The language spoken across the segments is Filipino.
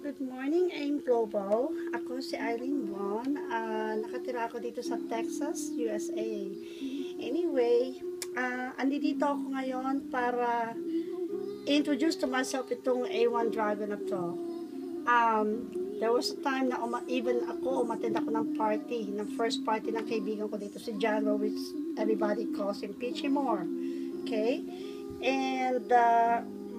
good morning, I'm Global. Ako si Eileen Von. Nakatira ako dito sa Texas, USA. Anyway, andito ako ngayon para introduce to myself itong A1 driver na to. There was a time na even ako umattend ako ng party, ng first party ng kaibigan ko dito, si Jano, which everybody calls him Peachy Moore. Okay? And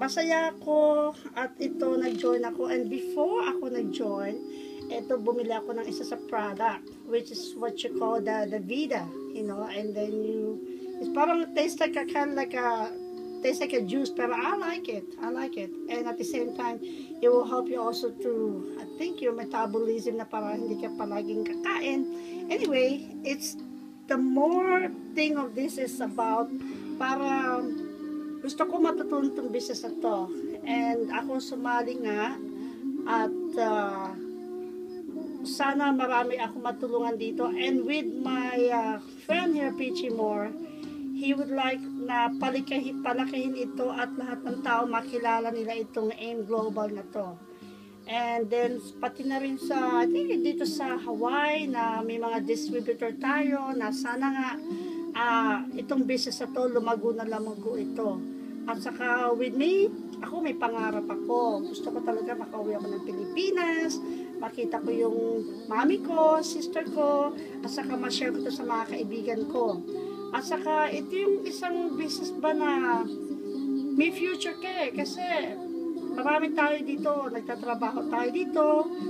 masaya ako at ito nag-join ako, and before ako nag-join, ito bumili ako ng isa sa product, which is what you call the Vida, you know, and then it's parang tastes like a kind of tastes like a juice, pero I like it, and at the same time, it will help you also to, I think, your metabolism na para hindi ka palaging kakain. Anyway, it's the more thing of this is about para gusto ko matutunan itong business na to. And ako sumali nga at sana marami ako matulungan dito. And with my friend here, Peachy Moore, he would like na palakihin ito at lahat ng tao makilala nila itong AIM Global na to. And then pati na rin sa, I think dito sa Hawaii na may mga distributor tayo na sana nga itong business na to lumago ito. At saka with me, ako may pangarap ako. Gusto ko talaga makauwi ako ng Pilipinas, makita ko yung mami ko, sister ko, at saka ma-share ko ito sa mga kaibigan ko. At saka ito yung isang business ba na may future ka kasi marami tayo dito, nagtatrabaho tayo dito.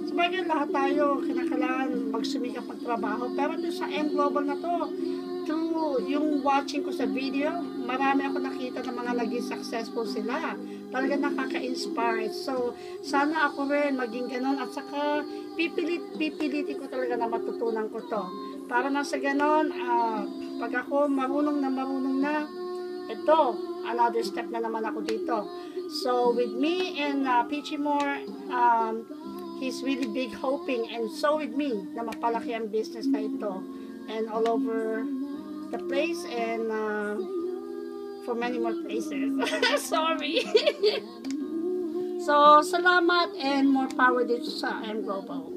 Sabagay lahat tayo, kinakailangan magsumikap magtrabaho. Pero ito sa AIM Global na to, through yung watching ko sa video, marami ako nakita ng mga naging successful sila. Talaga nakaka-inspire. So, sana ako rin maging ganon. At saka, pipilitin ko talaga na matutunan ko to. Para na sa ganon, pag ako marunong na, ito, another step na naman ako dito. So, with me and Peachy Moore, he's really big hoping, and so with me, na mapalaki ang business na ito. And all over the place, and for many more places. Sorry. So, salamat and more power dito sa AIM Global.